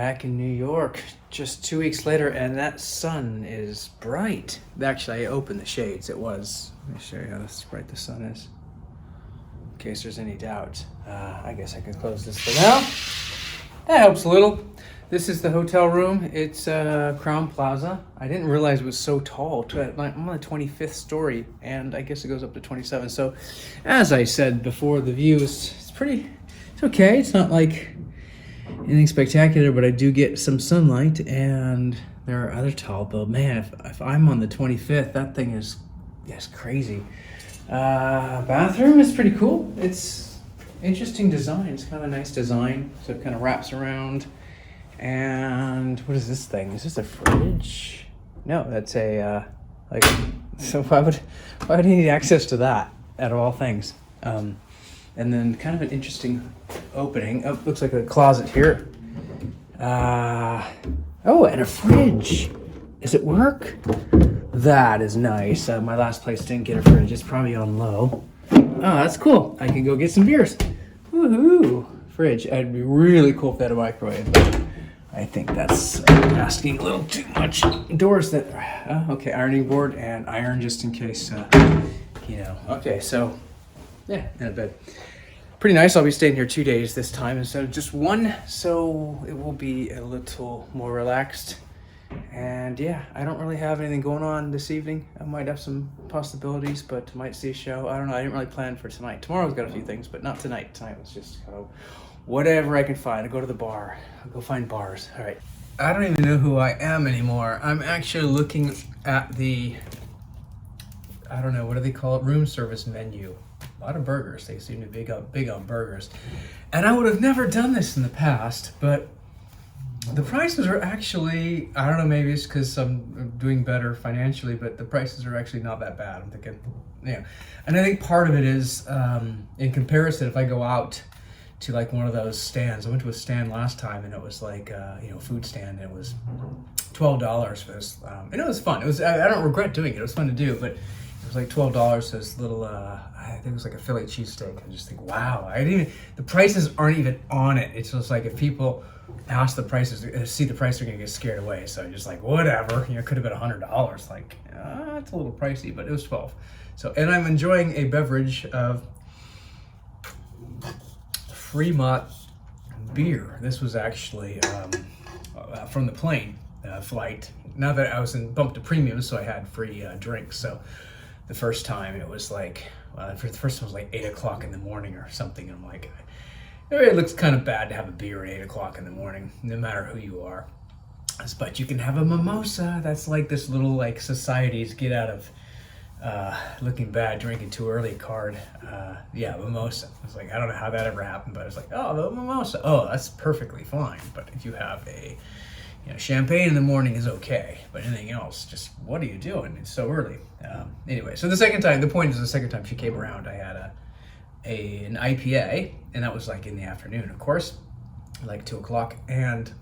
back in New York just 2 weeks later, and that sun is bright. Actually, I opened the shades. It was. Let me show you how bright the sun is, in case there's any doubt. I guess I can close this for now. That helps a little. This is the hotel room. It's Crown Plaza. I didn't realize it was so tall. I'm on the 25th story, and I guess it goes up to 27. So, as I said before, the view is it's okay. It's not like anything spectacular, but I do get some sunlight, and there are other tall, but man, if I'm on the 25th, that thing is crazy. Bathroom is pretty cool. It's interesting design. It's kind of a nice design, so it kind of wraps around. And what is this thing? Is this a fridge? No, that's a so why would I need access to that out of all things? And then kind of an interesting opening. Oh, looks like a closet here. Oh, and a fridge. Does it work? That is nice. My last place didn't get a fridge. It's probably on low. Oh, that's cool. I can go get some beers. Woohoo! Fridge. It'd be really cool if they had a microwave, but I think that's asking a little too much. Doors that, okay, ironing board and iron just in case, Okay, so, yeah, in a bed. Pretty nice. I'll be staying here 2 days this time instead of just one, so it will be a little more relaxed. And yeah, I don't really have anything going on this evening. I might have some possibilities, but might see a show. I don't know. I didn't really plan for tonight. Tomorrow's got a few things, but not tonight. Tonight was just kind of whatever I can find. I go to the bar. I'll go find bars. All right. I don't even know who I am anymore. I'm actually looking at the, I don't know, what do they call it? Room service menu. A lot of burgers. They seem to be big on burgers. And I would have never done this in the past, but the prices are actually, I don't know, maybe it's because I'm doing better financially, but the prices are actually not that bad. I'm thinking, yeah. And I think part of it is, in comparison, if I go out to like one of those stands, I went to a stand last time and it was like, food stand, and it was $12 for this. And it was fun. It was, I don't regret doing it. It was fun to do, but it was like $12 for this little, I think it was like a Philly cheesesteak. I just think, wow, the prices aren't even on it. It's just like if people ask the prices, see the price, they're gonna get scared away. So I'm just like, whatever, it could have been $100. Like, it's a little pricey, but it was 12. So, and I'm enjoying a beverage of Fremont beer. This was actually from the plane flight. Now that I was bumped to premium, so I had free drinks. So the first time it was like, for the first time it was like 8 o'clock in the morning or something. And I'm like, it looks kind of bad to have a beer at 8 o'clock in the morning, no matter who you are. But you can have a mimosa. That's like this little like society's get out of looking bad, drinking too early card. Yeah, mimosa. I was like, I don't know how that ever happened, but I was like, oh, the mimosa. Oh, that's perfectly fine. But if you have a, champagne in the morning is okay, but anything else, just what are you doing? It's so early. Anyway, so the point is the second time she came around, I had an IPA, and that was like in the afternoon, of course, like 2 o'clock,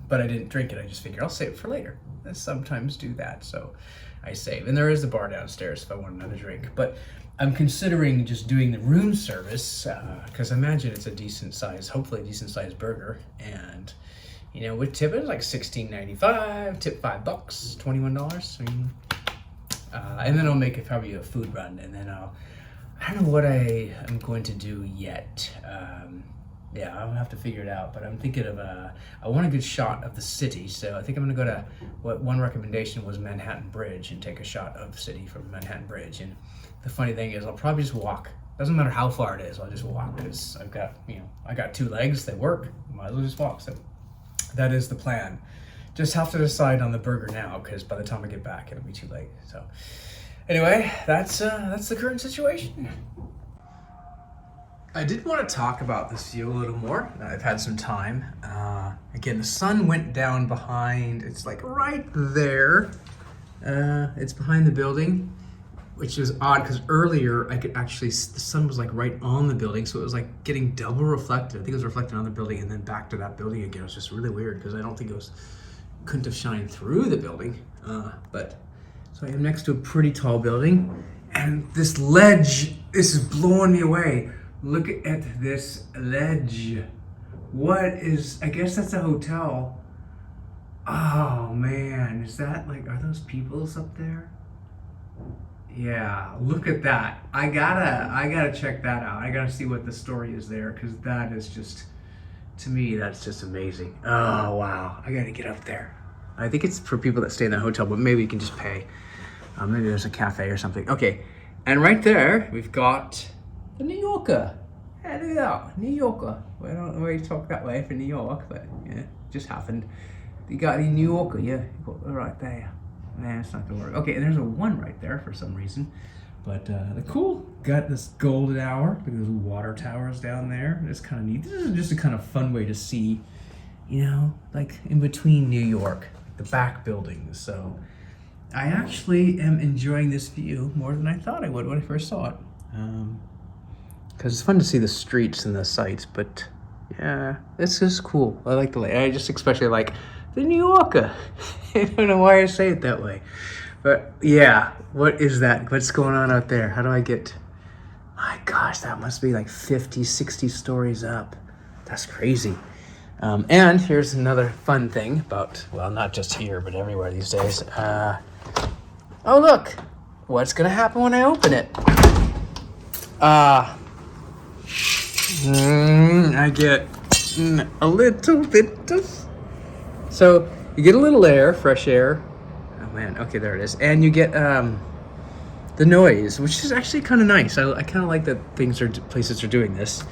but I didn't drink it. I just figured I'll save it for later. I sometimes do that, so I save. And there is the bar downstairs if I want another drink. But I'm considering just doing the room service, because I imagine it's a decent size, hopefully a decent size burger. And, with tip, it's like $16.95, tip $5, $21. And then I'll make it probably a food run, and then I don't know what I am going to do yet. I'll have to figure it out, but I'm thinking of I want a good shot of the city, so I think I'm gonna go to what one recommendation was Manhattan Bridge and take a shot of the city from Manhattan Bridge. And the funny thing is I'll probably just walk. Doesn't matter how far it is, I'll just walk, because I've got, I got 2 legs that work. Might as well just walk. So that is the plan. Just have to decide on the burger now, because by the time I get back, it'll be too late. So anyway, that's the current situation. I did want to talk about this view a little more. I've had some time. Again, the sun went down behind, it's like right there. It's behind the building, which is odd because earlier I could actually, the sun was like right on the building, so it was like getting double reflected. I think it was reflected on the building and then back to that building again. It was just really weird because I don't think couldn't have shined through the building. But so I am next to a pretty tall building, and this ledge, this is blowing me away. Look at this ledge. I guess that's a hotel. Oh man, is that like, are those peoples up there? Yeah, look at that. I gotta check that out. I gotta see what the story is there, because that is just, to me, that's just amazing. Oh wow, I gotta get up there. I think it's for people that stay in the hotel, but maybe you can just pay. Maybe there's a cafe or something. Okay, and right there we've got the New Yorker. Yeah, look at that, New Yorker. Well, I don't know why you talk that way for New York, but yeah, just happened. You got the New Yorker, yeah, you got it right there. Nah, it's not gonna work. Okay, and there's a 1 right there for some reason. But the cool, got this golden hour. Look at those water towers down there. It's kind of neat. This is just a kind of fun way to see, you know, like in between New York, the back buildings. So I actually am enjoying this view more than I thought I would when I first saw it. Because it's fun to see the streets and the sights, but yeah, this is cool. I like the lake. I just especially like the New Yorker. I don't know why I say it that way. But yeah, what is that? What's going on out there? How do I get... My gosh, that must be like 50, 60 stories up. That's crazy. And here's another fun thing about, well, not just here, but everywhere these days. Oh, look. What's going to happen when I open it? I get a little bit of... So you get a little air, fresh air. Oh man, okay, there it is. And you get the noise, which is actually kind of nice. I kind of like that places are doing this.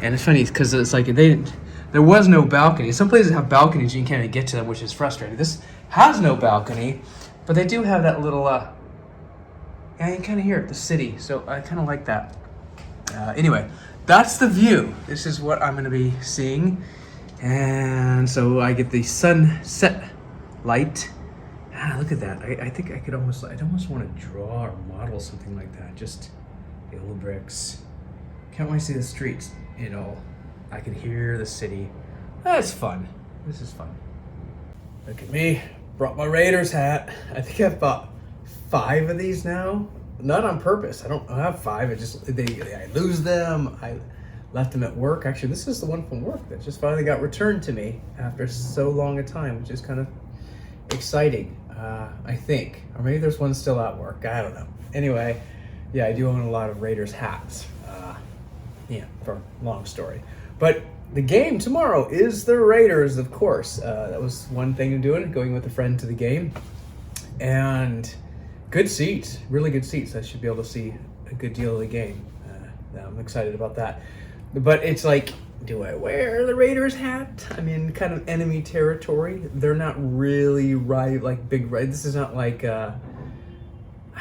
And it's funny because it's like there was no balcony. Some places have balconies, you can't even get to them, which is frustrating. This has no balcony, but they do have that little, yeah, you kind of hear it, the city. So I kind of like that. Anyway, that's the view. This is what I'm going to be seeing. And so I get the sunset light. Look at that. I think I'd almost want to draw or model something like that. Just the old bricks. Can't wait to see the streets, you know. I can hear the city. That's fun. This is fun. Look at me. Brought my Raiders hat. I think I've bought 5 of these now. Not on purpose. I don't have 5. I lose them. I left them at work. Actually, this is the one from work that just finally got returned to me after so long a time, which is kind of exciting, I think. Or maybe there's one still at work. I don't know. Anyway, yeah, I do own a lot of Raiders hats. Yeah, for a long story. But the game tomorrow is the Raiders, of course. That was one thing to doing, going with a friend to the game. And good seats, really good seats. I should be able to see a good deal of the game. I'm excited about that. But it's like, do I wear the Raiders hat? I'm in kind of enemy territory. They're not really big. This is not like, I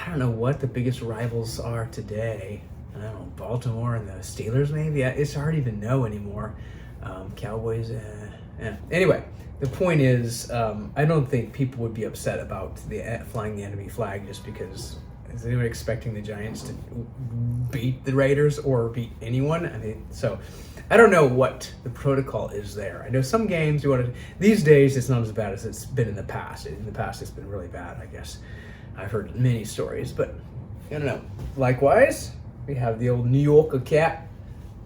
don't know what the biggest rivals are today. I don't know, Baltimore and the Steelers maybe? It's hard to even know anymore. Cowboys, Anyway, the point is, I don't think people would be upset about flying the enemy flag just because. Is anyone expecting the Giants to beat the Raiders or beat anyone? I mean, so I don't know what the protocol is there. I know some games these days it's not as bad as it's been in the past. In the past it's been really bad, I guess. I've heard many stories, but I don't know. Likewise, we have the old New Yorker cat.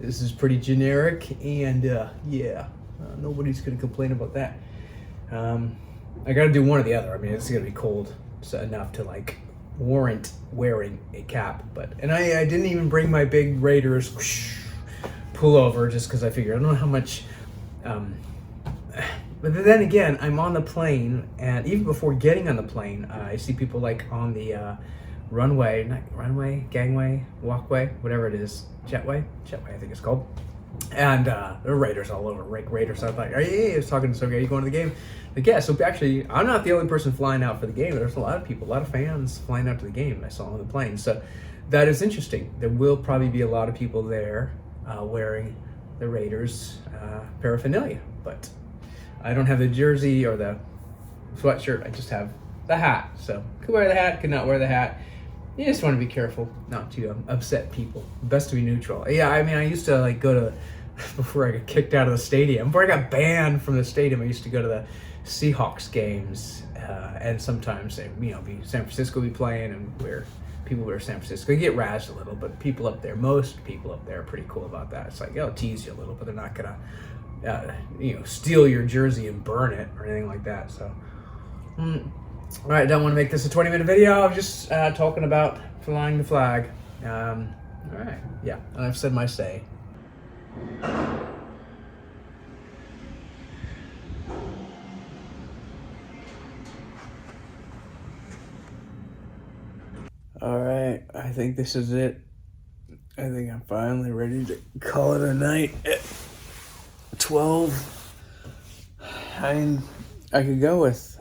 This is pretty generic, and nobody's gonna complain about that. I gotta do one or the other. I mean, it's gonna be cold enough to warrant wearing a cap, and I didn't even bring my big Raiders pullover just because I figured I don't know how much. But then again, I'm on the plane, and even before getting on the plane, I see people on the gangway, walkway, whatever it is, jetway, I think it's called. And there are Raiders all over, Raiders. So I thought, hey, I was talking to some guy, are you going to the game? Like, yeah, so actually, I'm not the only person flying out for the game. There's a lot of people, a lot of fans flying out to the game I saw on the plane. So that is interesting. There will probably be a lot of people there wearing the Raiders paraphernalia. But I don't have the jersey or the sweatshirt. I just have the hat. So could wear the hat, could not wear the hat. You just want to be careful not to upset people. Best to be neutral. Yeah, I mean, I used to go to, before I got kicked out of the stadium, before I got banned from the stadium, I used to go to the Seahawks games, and sometimes San Francisco be playing, and people wear San Francisco. You get razzed a little, but most people up there are pretty cool about that. It's like, they'll tease you a little, but they're not gonna steal your jersey and burn it or anything like that. So All right, don't want to make this a 20-minute video. I'm just talking about flying the flag. All right, yeah, and I've said my say. All right, I think this is it. I think I'm finally ready to call it a night at 12. I could go with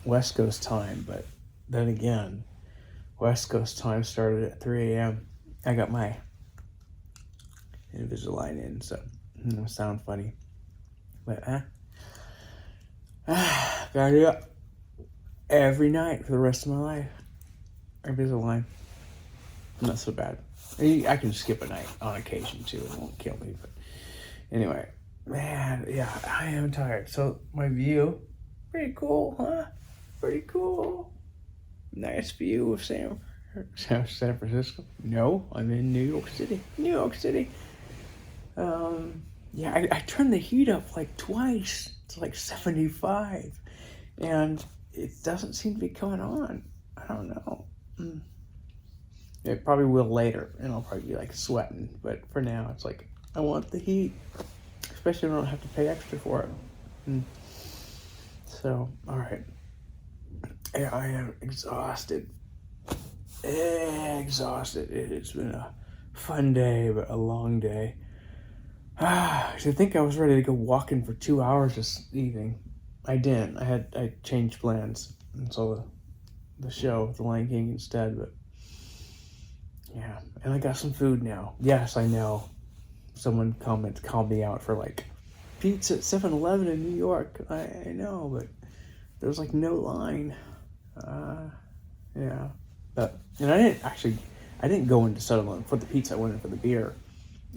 West Coast time, but then again, West Coast time started at 3 a.m. I got my Invisalign in, so it will sound funny. But gotta do it every night for the rest of my life. Invisalign. Not so bad. I can skip a night on occasion too. It won't kill me. But anyway, man, yeah, I am tired. So my view, pretty cool, huh? Pretty cool. Nice view of San Francisco. No, I'm in New York City. New York City. Yeah, I turned the heat up like twice to like 75, and it doesn't seem to be coming on. I don't know. It probably will later, and I'll probably be like sweating. But for now, it's like I want the heat, especially when I don't have to pay extra for it. So, all right. Yeah, I am exhausted. Exhausted. It's been a fun day, but a long day. I think I was ready to go walking for 2 hours this evening. I didn't. I changed plans and saw the show, The Lion King, instead. But yeah, and I got some food now. Yes, I know. Someone called me out for like pizza at 7-Eleven in New York. I know, but there was like no line. Yeah, and I didn't go into 7-Eleven for the pizza. I went in for the beer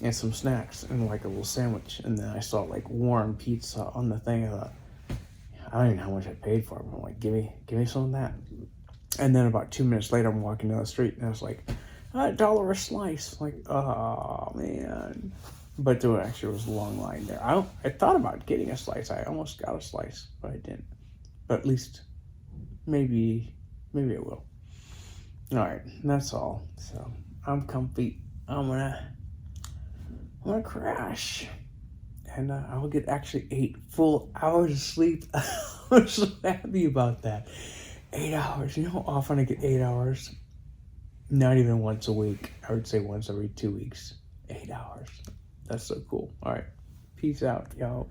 and some snacks and like a little sandwich. And then I saw like warm pizza on the thing. I thought, I don't even know how much I paid for it. But I'm like, give me some of that. And then about 2 minutes later, I'm walking down the street and I was like, $1 a slice. Like, oh man. But there actually was a long line there. I thought about getting a slice. I almost got a slice, but I didn't. But at least maybe I will. All right, that's all. So I'm comfy. I'm gonna crash, and I will get actually 8 full hours of sleep. I'm so happy about that. 8 hours. You know how often I get 8 hours? Not even once a week. I would say once every 2 weeks. 8 hours. That's so cool. All right. Peace out, y'all.